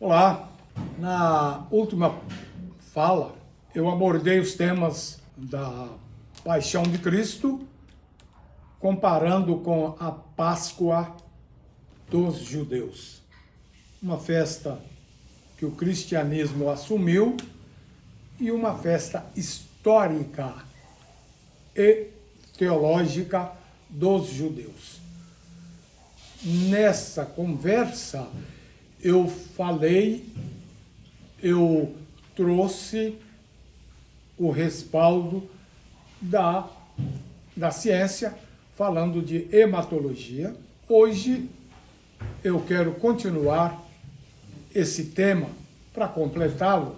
Olá, na última fala eu abordei os temas da Paixão de Cristo, comparando com a Páscoa dos judeus. Uma festa que o cristianismo assumiu e uma festa histórica e teológica dos judeus. Nessa conversa eu trouxe o respaldo da ciência, falando de hematologia. Hoje eu quero continuar esse tema para completá-lo,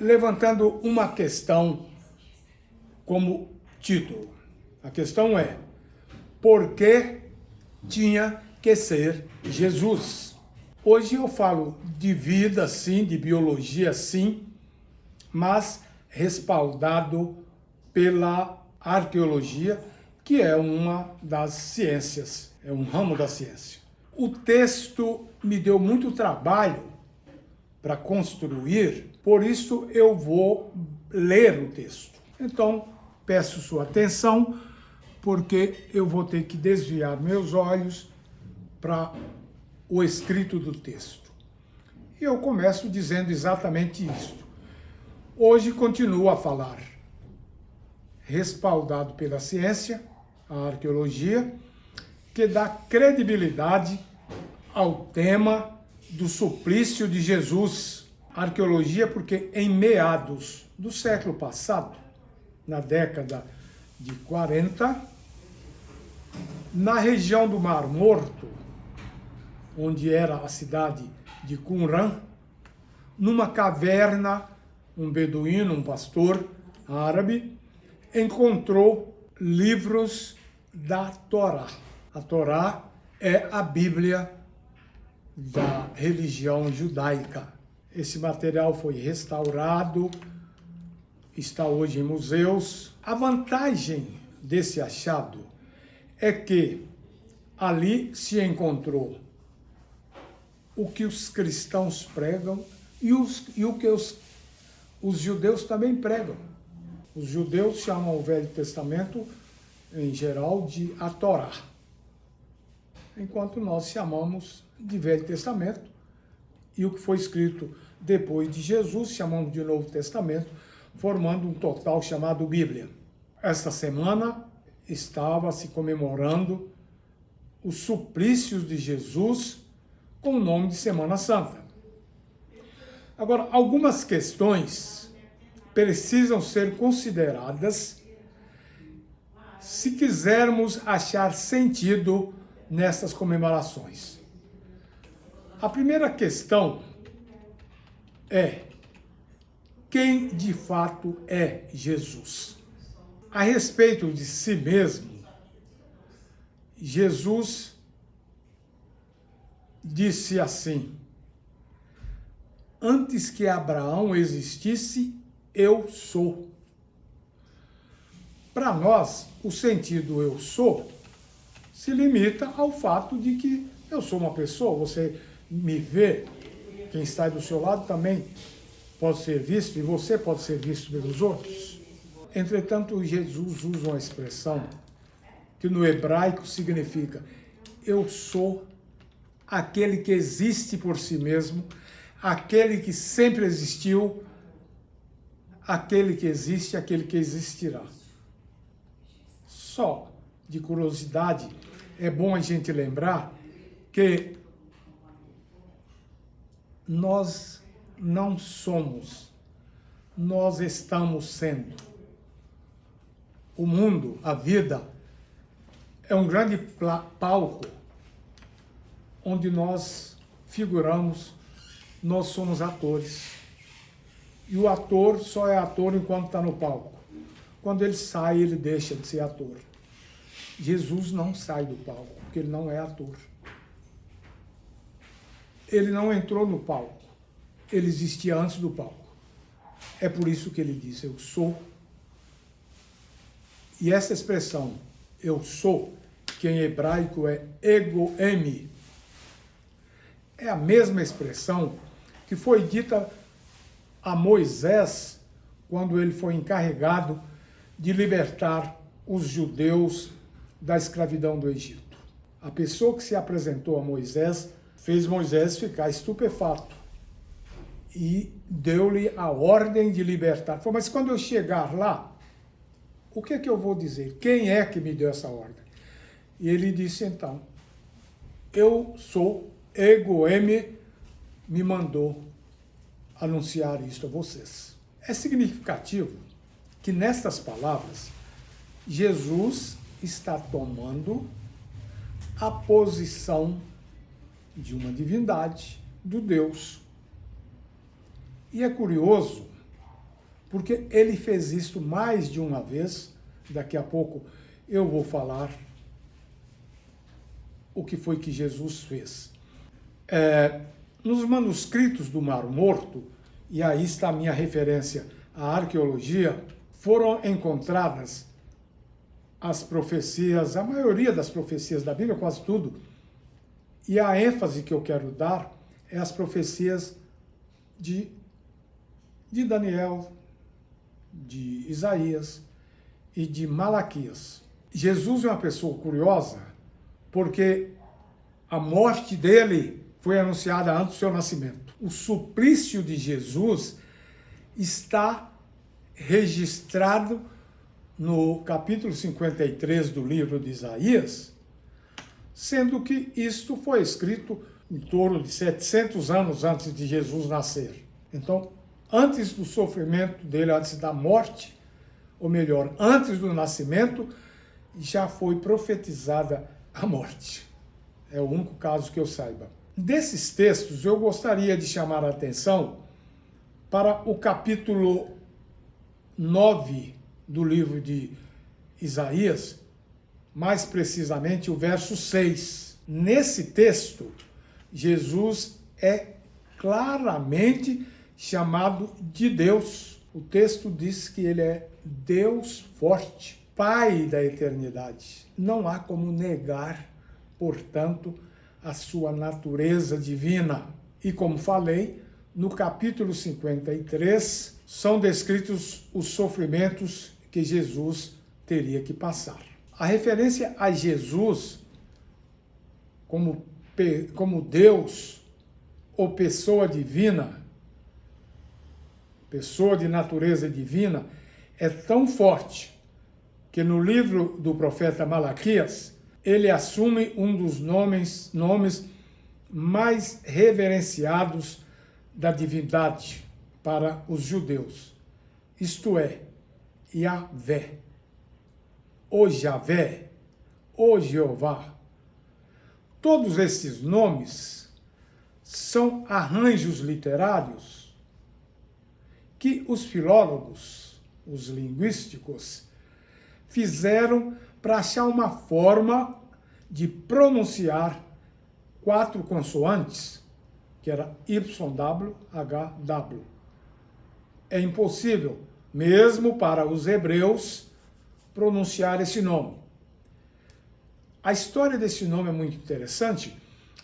levantando uma questão como título. A questão é: por que tinha que ser Jesus? Hoje eu falo de vida, sim, de biologia, sim, mas respaldado pela arqueologia, que é uma das ciências, é um ramo da ciência. O texto me deu muito trabalho para construir, por isso eu vou ler o texto. Então, peço sua atenção, porque eu vou ter que desviar meus olhos para o escrito do texto. E eu começo dizendo exatamente isto. Hoje continuo a falar, respaldado pela ciência, a arqueologia, que dá credibilidade ao tema do suplício de Jesus. Arqueologia porque em meados do século passado, na década de 40, na região do Mar Morto, onde era a cidade de Qumran, numa caverna, um beduíno, um pastor árabe, encontrou livros da Torá. A Torá é a Bíblia da religião judaica. Esse material foi restaurado, está hoje em museus. A vantagem desse achado é que ali se encontrou o que os cristãos pregam e o que os judeus também pregam. Os judeus chamam o Velho Testamento, em geral, de a Torá, enquanto nós chamamos de Velho Testamento, e o que foi escrito depois de Jesus chamamos de Novo Testamento, formando um total chamado Bíblia. Esta semana estava se comemorando os suplícios de Jesus com o nome de Semana Santa. Agora, algumas questões precisam ser consideradas se quisermos achar sentido nessas comemorações. A primeira questão é: quem de fato é Jesus? A respeito de si mesmo, Jesus disse assim: antes que Abraão existisse, eu sou. Para nós, o sentido eu sou se limita ao fato de que eu sou uma pessoa, você me vê, quem está do seu lado também pode ser visto e você pode ser visto pelos outros. Entretanto, Jesus usa uma expressão que no hebraico significa: eu sou aquele que existe por si mesmo, aquele que sempre existiu, aquele que existe, aquele que existirá. Só de curiosidade, é bom a gente lembrar que nós não somos, nós estamos sendo. O mundo, a vida, é um grande palco onde nós figuramos, nós somos atores. E o ator só é ator enquanto está no palco. Quando ele sai, ele deixa de ser ator. Jesus não sai do palco, porque ele não é ator. Ele não entrou no palco, ele existia antes do palco. É por isso que ele diz: eu sou. E essa expressão, eu sou, que em hebraico é ego-emi, é a mesma expressão que foi dita a Moisés quando ele foi encarregado de libertar os judeus da escravidão do Egito. A pessoa que se apresentou a Moisés fez Moisés ficar estupefato e deu-lhe a ordem de libertar. Falou, mas quando eu chegar lá, o que é que eu vou dizer? Quem é que me deu essa ordem? E ele disse então, eu sou Egoeme, me mandou anunciar isto a vocês. É significativo que nestas palavras, Jesus está tomando a posição de uma divindade, do Deus. E é curioso, porque ele fez isto mais de uma vez, daqui a pouco eu vou falar o que foi que Jesus fez. Nos manuscritos do Mar Morto, e aí está a minha referência à arqueologia, foram encontradas as profecias, a maioria das profecias da Bíblia, quase tudo, e a ênfase que eu quero dar é as profecias de Daniel, de Isaías e de Malaquias. Jesus é uma pessoa curiosa, porque a morte dele foi anunciada antes do seu nascimento. O suplício de Jesus está registrado no capítulo 53 do livro de Isaías, sendo que isto foi escrito em torno de 700 anos antes de Jesus nascer. Então, antes do sofrimento dele, antes da morte, ou melhor, antes do nascimento, já foi profetizada a morte. É o único caso que eu saiba. Desses textos, eu gostaria de chamar a atenção para o capítulo 9 do livro de Isaías, mais precisamente o verso 6. Nesse texto, Jesus é claramente chamado de Deus. O texto diz que ele é Deus forte, Pai da eternidade. Não há como negar, portanto, a sua natureza divina. E como falei, no capítulo 53 são descritos os sofrimentos que Jesus teria que passar. A referência a Jesus como Deus ou pessoa divina, pessoa de natureza divina, é tão forte que no livro do profeta Malaquias, ele assume um dos nomes mais reverenciados da divindade para os judeus, isto é, Yahvé, o Javé, o Jeová. Todos esses nomes são arranjos literários que os filólogos, os linguísticos, fizeram para achar uma forma de pronunciar 4 consoantes, que era YW, HW. É impossível, mesmo para os hebreus, pronunciar esse nome. A história desse nome é muito interessante,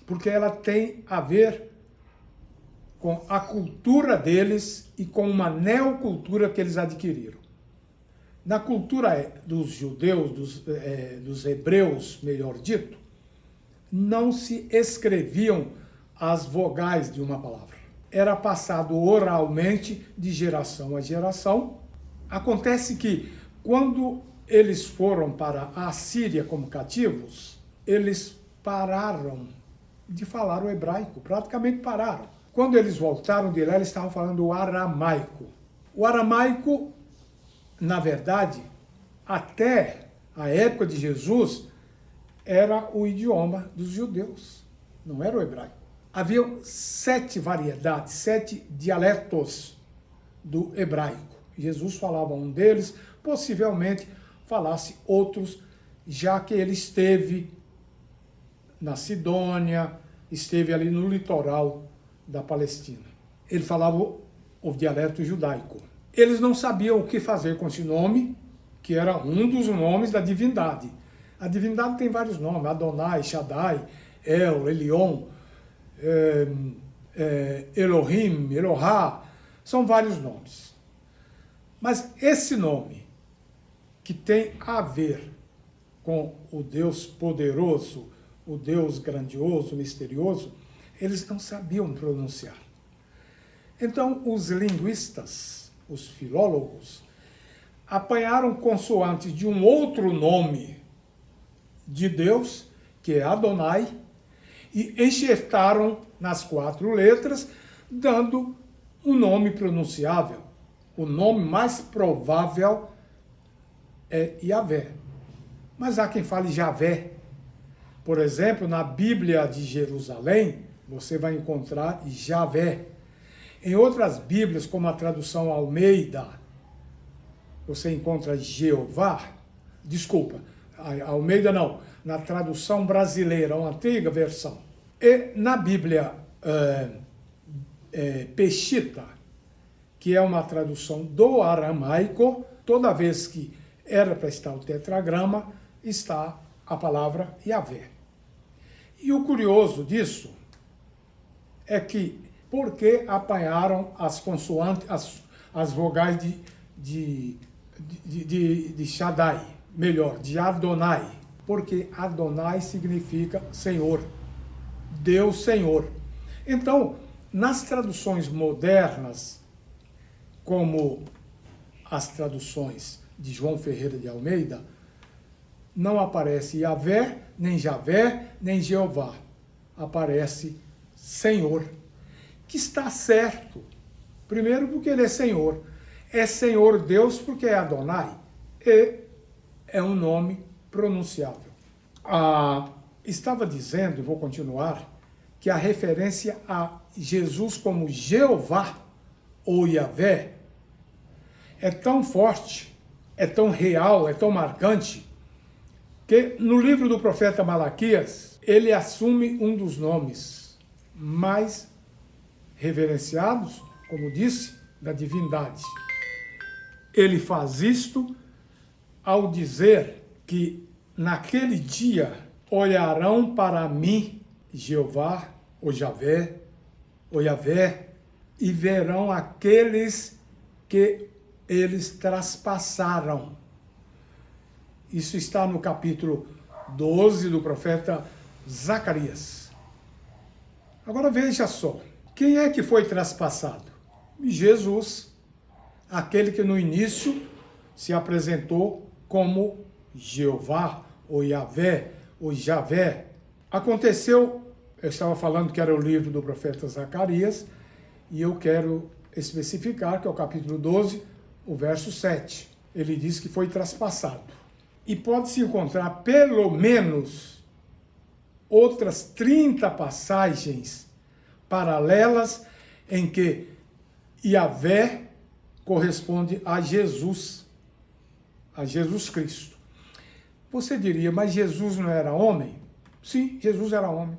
porque ela tem a ver com a cultura deles e com uma neocultura que eles adquiriram. Na cultura dos judeus, dos hebreus, melhor dito, não se escreviam as vogais de uma palavra. Era passado oralmente de geração a geração. Acontece que, quando eles foram para a Síria como cativos, eles pararam de falar o hebraico, praticamente pararam. Quando eles voltaram de lá, eles estavam falando o aramaico. O aramaico, na verdade, até a época de Jesus, era o idioma dos judeus, não era o hebraico. Havia 7 variedades, 7 dialetos do hebraico. Jesus falava um deles, possivelmente falasse outros, já que ele esteve na Sidônia, esteve ali no litoral da Palestina. Ele falava o dialeto judaico. Eles não sabiam o que fazer com esse nome, que era um dos nomes da divindade. A divindade tem vários nomes, Adonai, Shaddai, El, Elion, Elohim, Elohá, são vários nomes. Mas esse nome, que tem a ver com o Deus poderoso, o Deus grandioso, misterioso, eles não sabiam pronunciar. Então, os linguistas, os filólogos, apanharam consoantes de um outro nome de Deus, que é Adonai, e enxertaram nas 4 letras, dando um nome pronunciável. O nome mais provável é Yahvé. Mas há quem fale Javé. Por exemplo, na Bíblia de Jerusalém, você vai encontrar Javé. Em outras Bíblias, como a tradução Almeida, você encontra Jeová. Desculpa, Almeida não. Na tradução brasileira, uma antiga versão. E na Bíblia Peshita, que é uma tradução do aramaico, toda vez que era para estar o tetragrama, está a palavra Yahvé. E o curioso disso é que, porque apanharam as consoantes, as vogais de Shaddai, melhor, de Adonai, porque Adonai significa Senhor, Deus Senhor. Então, nas traduções modernas, como as traduções de João Ferreira de Almeida, não aparece Yahvé, nem Javé, nem Jeová. Aparece Senhor, que está certo. Primeiro porque ele é Senhor. É Senhor Deus porque é Adonai. E é um nome pronunciável. Estava dizendo, e vou continuar, que a referência a Jesus como Jeová ou Yahvé é tão forte, é tão real, é tão marcante, que no livro do profeta Malaquias, ele assume um dos nomes mais reverenciados, como disse, da divindade. Ele faz isto ao dizer que naquele dia olharão para mim, Jeová, ou Javé, ou Yahvé, e verão aqueles que eles traspassaram. Isso está no capítulo 12 do profeta Zacarias. Agora veja só, quem é que foi traspassado? Jesus, aquele que no início se apresentou como Jeová, ou Yahvé, ou Javé. Aconteceu, eu estava falando que era o livro do profeta Zacarias, e eu quero especificar que é o capítulo 12, o verso 7. Ele diz que foi traspassado. E pode-se encontrar pelo menos outras 30 passagens paralelas em que Yahvé corresponde a Jesus Cristo. Você diria, mas Jesus não era homem? Sim, Jesus era homem.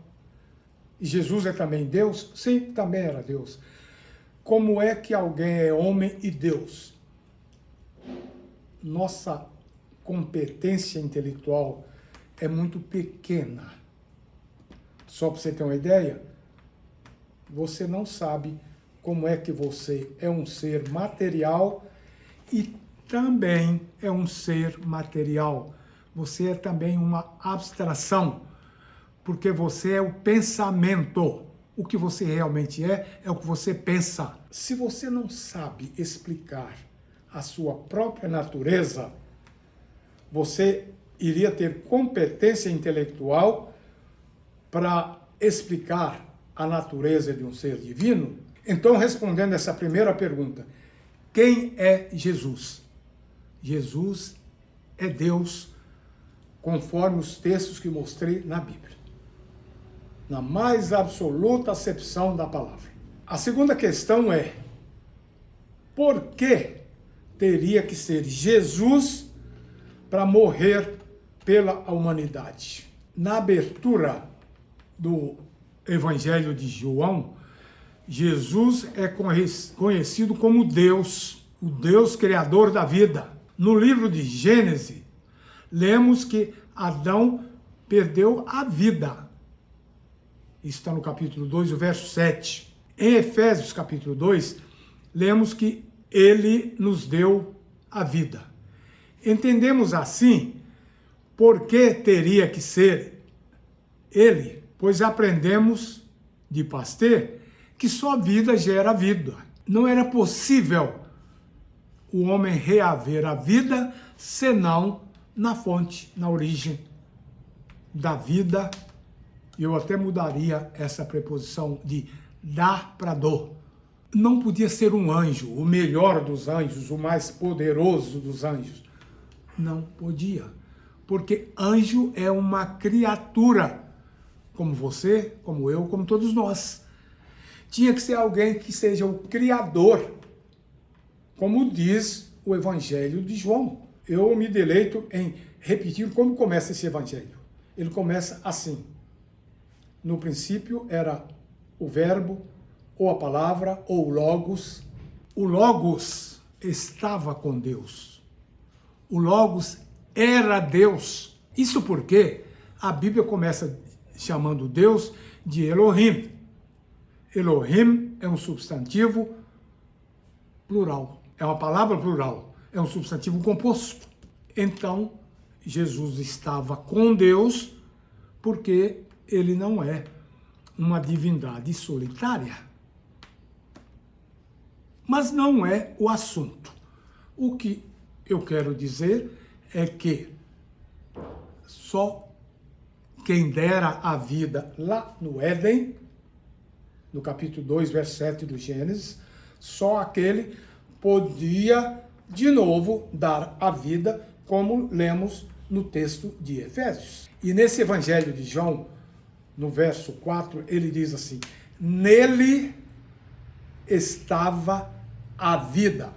E Jesus é também Deus? Sim, também era Deus. Como é que alguém é homem e Deus? Nossa competência intelectual é muito pequena. Só para você ter uma ideia, você não sabe como é que você é um ser material e também é um ser material. Você é também uma abstração, porque você é o pensamento. O que você realmente é o que você pensa. Se você não sabe explicar a sua própria natureza, você iria ter competência intelectual para explicar a natureza de um ser divino? Então, respondendo essa primeira pergunta, quem é Jesus? Jesus é Deus, conforme os textos que mostrei na Bíblia, na mais absoluta acepção da palavra. A segunda questão é, por que teria que ser Jesus para morrer pela humanidade? Na abertura do Evangelho de João, Jesus é conhecido como Deus, o Deus criador da vida. No livro de Gênesis, lemos que Adão perdeu a vida. Isso está no capítulo 2, o verso 7. Em Efésios, capítulo 2, lemos que ele nos deu a vida. Entendemos assim por que teria que ser ele, pois aprendemos de Pasteur que só vida gera vida. Não era possível o homem reaver a vida senão na fonte, na origem da vida. Eu até mudaria essa preposição de dar para do. Não podia ser um anjo, o melhor dos anjos, o mais poderoso dos anjos. Não podia, porque anjo é uma criatura, como você, como eu, como todos nós. Tinha que ser alguém que seja o criador, como diz o Evangelho de João. Eu me deleito em repetir como começa esse Evangelho. Ele começa assim: no princípio era o verbo, ou a palavra, ou o logos. O logos estava com Deus. O logos era Deus. Isso porque a Bíblia começa chamando Deus de Elohim. Elohim é um substantivo plural. É uma palavra plural. É um substantivo composto. Então, Jesus estava com Deus porque ele não é uma divindade solitária. Mas não é o assunto. O que eu quero dizer é que só quem dera a vida lá no Éden, no capítulo 2, verso 7 do Gênesis, só aquele podia de novo dar a vida, como lemos no texto de Efésios. E nesse Evangelho de João, no verso 4, ele diz assim: nele estava a vida.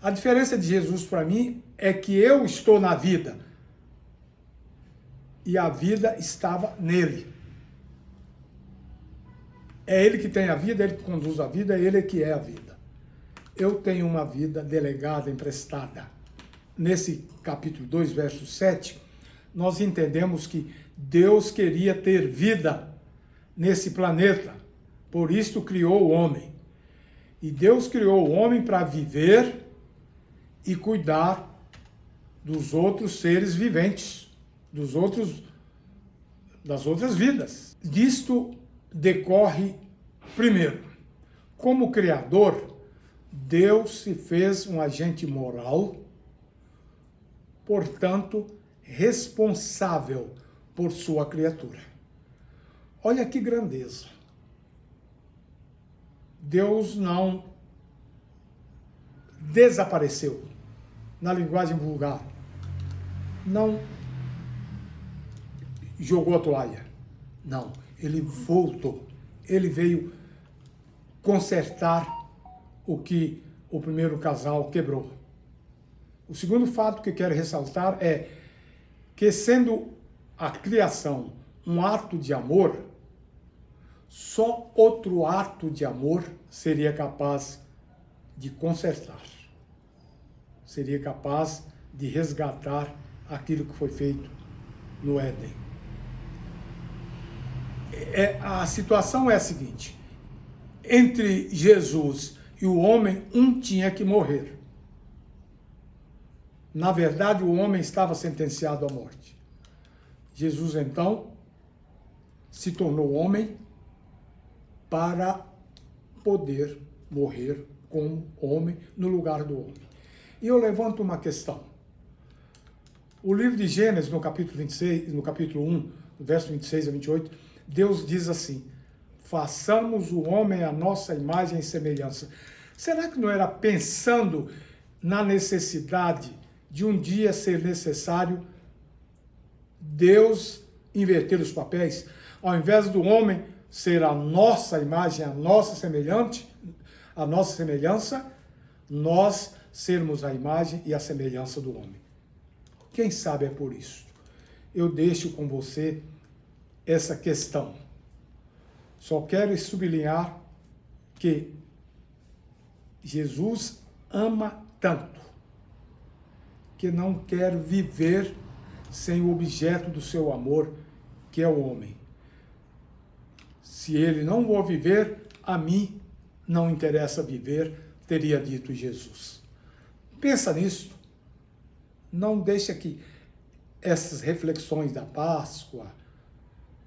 A diferença de Jesus para mim é que eu estou na vida e a vida estava nele. É ele que tem a vida, ele que conduz a vida, é ele que é a vida. Eu tenho uma vida delegada, emprestada. Nesse capítulo 2, verso 7, nós entendemos que Deus queria ter vida nesse planeta, por isso criou o homem. E Deus criou o homem para viver e cuidar dos outros seres viventes, das outras vidas. Disto decorre, primeiro, como Criador, Deus se fez um agente moral, portanto, responsável por sua criatura. Olha que grandeza. Deus não desapareceu, na linguagem vulgar. Não jogou a toalha. Não, ele voltou. Ele veio consertar o que o primeiro casal quebrou. O segundo fato que quero ressaltar é que, sendo a criação um ato de amor, só outro ato de amor seria capaz de consertar, seria capaz de resgatar aquilo que foi feito no Éden. A situação é a seguinte: entre Jesus e o homem, um tinha que morrer. Na verdade, o homem estava sentenciado à morte. Jesus, então, se tornou homem para poder morrer como homem no lugar do homem. E eu levanto uma questão. O livro de Gênesis, no capítulo 26, no capítulo 1, no verso 26 a 28, Deus diz assim: façamos o homem à nossa imagem e semelhança. Será que não era pensando na necessidade de um dia ser necessário Deus inverter os papéis? Ao invés do homem ser a nossa imagem, a nossa semelhança, nós sermos a imagem e a semelhança do homem. Quem sabe é por isso. Eu deixo com você essa questão. Só quero sublinhar que Jesus ama tanto que não quer viver sem o objeto do seu amor, que é o homem. Se ele não for viver, a mim não interessa viver, teria dito Jesus. Pensa nisso. Não deixa que essas reflexões da Páscoa,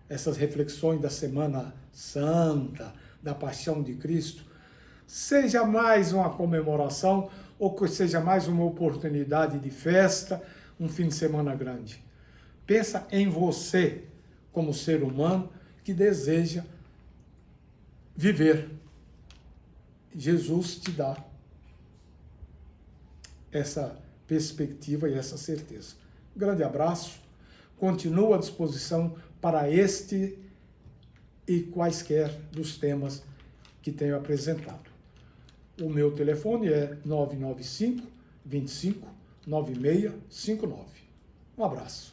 essas reflexões da Semana Santa, da Paixão de Cristo, seja mais uma comemoração ou que seja mais uma oportunidade de festa, um fim de semana grande. Pensa em você como ser humano que deseja viver. Jesus te dá essa perspectiva e essa certeza. Grande abraço, continuo à disposição para este e quaisquer dos temas que tenho apresentado. O meu telefone é 995 25 9659. Um abraço.